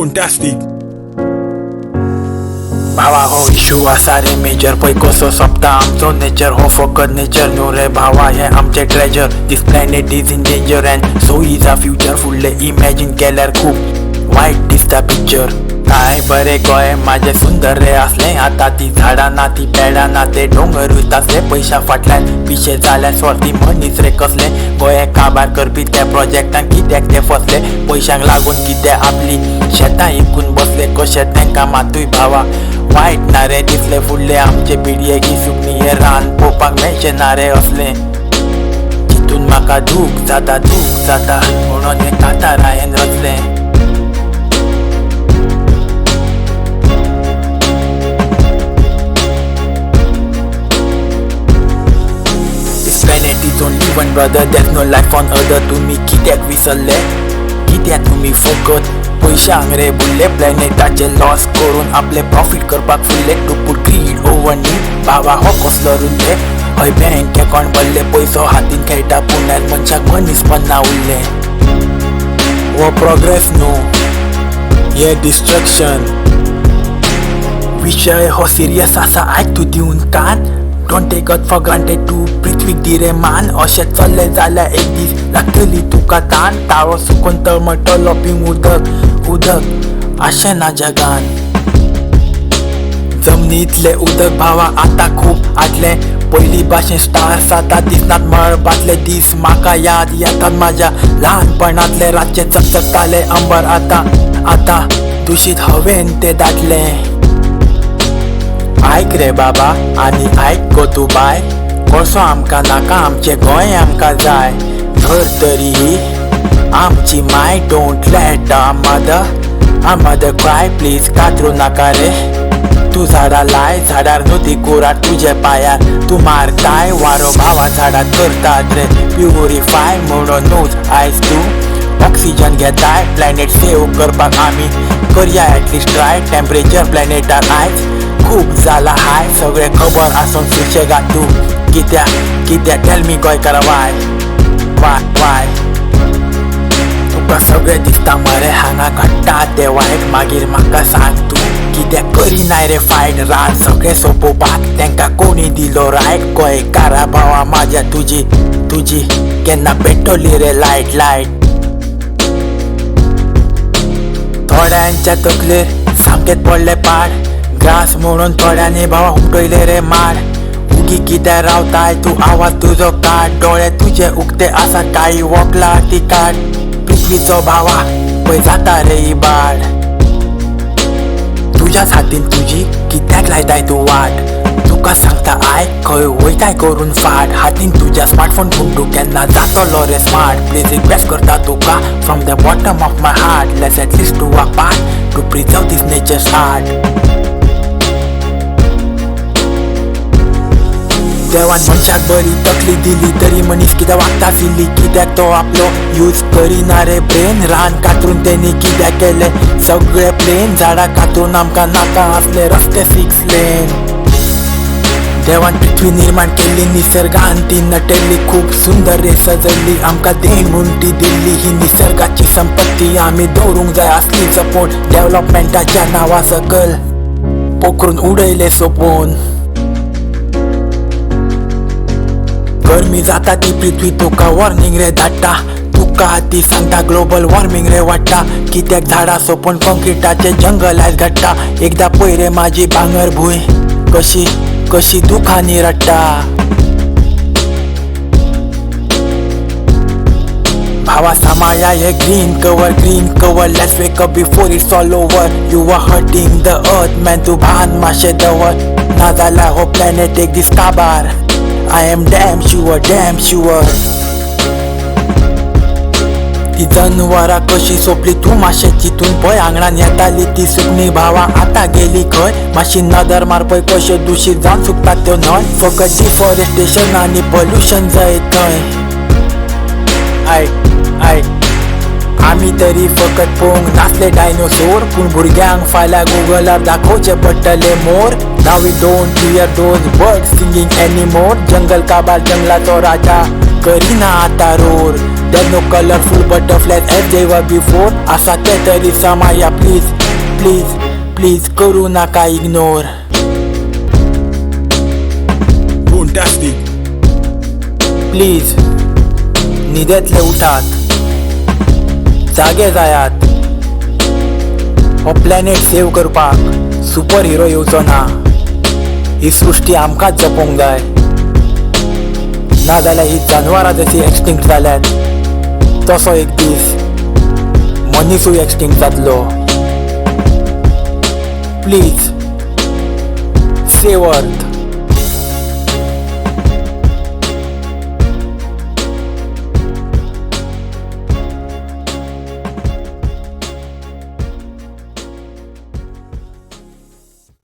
Fantastic. भावा हो issue असा रे मेजर पै कसो सोपता आमचो नेचर हो फकत नेचर न्यू रे भावा हे आमचे treasure. This planet is in danger and so is a future. फुडले इमॅजिन केल्यार खूप वाईट दिसता पिक्चर. काय बरे गोंय माझे सुंदर रे असले. आता ती झाडा ना ती पेडा ना ते डोंगर असले. पैशा फाटल्यान पिशे जाल्या स्वार्थी मनीस रे कसले. गोंय काबार करपी त्या प्रोजेक्टान कित्याक ते फसले. पैशांक लागून कित्या आपली शेतां इकून बसले. कशे तांकां मातूय भावा वाईट ना रे दिसले. फुडले आमचे पिडयेक सुकणी हे रान पोवपाक मेळचे ना रे असले. चितून म्हाका दूख जाता म्हणून हे कांतारायेन रचले. Planet is only one brother, there's no life on other. तुम्ही कित्याक विसरले, कित्याक तुम्ही फकत पैशांक रे बुल्ले. प्लॅनेटाचे लॉस करून आपले प्रॉफिट करपाक फुल्ले. To put greed over need भावा हो कसलो रुल्ले. हय बँक अकाउंट भरले पैसो हातीन खेळटा पुण्यात मनशाक मनीस पण ना उरले. वो प्रोग्रेस न्हू हे डिस्ट्रक्शन. विषय हो सिरियस आसा आयक तूं दिवन कान. Don't take it for granted to पृथ्वीक दिरे मान. अशें चल्ले जाल्यार एक दीस लागतली तुका ताण. ताळो सुकून तळमळटलो पिंग उदक अशें ना जगान. जमनीतले उदक भावा आतां खूब आटले. पयली भाशेन स्टार्स आतां दिसनात मळबातले दीस. म्हाका याद येतात म्हाज्या ल्हानपणांतले. रातचे चकचकताले अंबर आतां दुशीत हवेन ते दाटले. ऐक रे बाबा आनी ऐक गो तूं बाय. कसो आमकां नाका आमचे गोंय आमकां जाय. धर तरी ही आमची माय. Don't let a mother cry please. कातरू नाका रे तूं झाडां लाय. झाडार नुदी कुराट तुजे पायार. तूं मारताय वारो भावा झाडां करतात रे प्युरिफाय. म्हणून न्यूज आयज तूं ऑक्सिजन घेताय. प्लॅनेट सेव करपाक आमी करया एटलिस्ट ट्राय. टेम्परेचर प्लॅनेटार आयज खूप जाला हाय. सगळे खबर आसून सुशेगाद तू कित्या टेल मी गोंयकार वाय. तुका सगळे दिसता मरे हांगा घडटा ते वायट. मागीर म्हाका सांग तू कित्याक करिनाय रे फायट. रात सगळे सोपोवपाक तांकां कोणी दिलो रायट. गोंयकारा भावा म्हाज्या तुजी केन्ना पेटोली रे लायट. थोड्यांच्या तकलेर सामकेच पडले पाड. ग्रास म्हणून थोड्यांनी भावा उमटयले रे माड. उगी कित्या रावताय तूं आवाज तुजो काड. डोळे तुजे उक्ते आसा काळी वोकला ती काड. पृथ्वीचो भावा पळय जाता रे इबाड. तुज्याच हातीन तुजी कित्याक लायताय तूं वाट. तुका सांगता आयक खंय वयताय करून फाट. हातीन तुज्या स्मार्टफोन पूण तूं केन्ना जातलो रे स्मार्ट. प्लीज रिक्वेस्ट करता तुका from the bottom of my heart. Let's at least do a part to preserve this nature's heart. देवान मनशाक बरी तकली दिली तरी मनीस कित्याक वागता सिल्ली. कित्याक तो आपलो यूज करिना रे ब्रेन. रान कातरून तेणी कित्याक केले सगळे प्लेन. झाडां कातरून आमकां नाका आसले रस्ते 6 लेन. देवान पृथ्वी निर्माण केल्ली निसर्गान ती नटयल्ली. खूप सुंदर रे सजयल्ली. आमकां देण म्हूण ती दिल्ली ही निसर्गाची संपत्ती. आमी दवरूंक जाय आसली जपून. डेव्हलपमेंटाच्या नांवा सकल पोखरून उडयले सोपून. गरमी जाता ती पृथ्वी तुका वॉर्निंग रे धाडटा. तुका ती सांगता ग्लोबल वॉर्मिंग रे वाडटा. कित्याक झाडां सोपून कॉन्क्रिटाचे जंगल आयज घडटा. एकदां पळय रे म्हाजी भांगर भूंय कशी दुखांनी रडटा. भावा सांबाळया हे green cover. Let's wake up before it's all over. You are hurting the earth man. तूं भान मातशें दवर ना जाल्यार हो प्लॅनेट एक दीस काबार. I am damn sure. ती जनवरां कशी सोपली तूं मातशें चिंतून पळय. आंगणान येताली ती सुकणी भावा आतां गेली खंय. मातशी नदर मार पळय कशे दुशीत जावन सुकतात त्यो न्हय. फकत डिफॉरेस्टेशन आनी पोल्युशन जाय थंय. आय आमी तरी फकत पळोवंक नासले डायनोसोर. पूण भुरग्यांक फाल्यां गुगलार दाखोवचे पडटले मोर. Now we don't hear those birds singing anymore. जंगल काबार जंगलाचो राजा करिना आतां roar. There's no colorful butterflies as they were before. असा काहीतरी समाया प्लीज प्लीज प्लीज करू नका इग्नोर. Fantastic. प्लीज न्हिदेंतले उठात, जागे जायात. हो प्लॅनेट सेव करपाक सुपर हिरो येवचो ना. ही सृश्टी आमकांच जपोंक जाय, नाजाल्यार ही जानवरां जशी एक्सटिंक्ट जाल्यात तसो एक दीस मनीसूय एक्सटिंक्ट जातलो. Please save earth.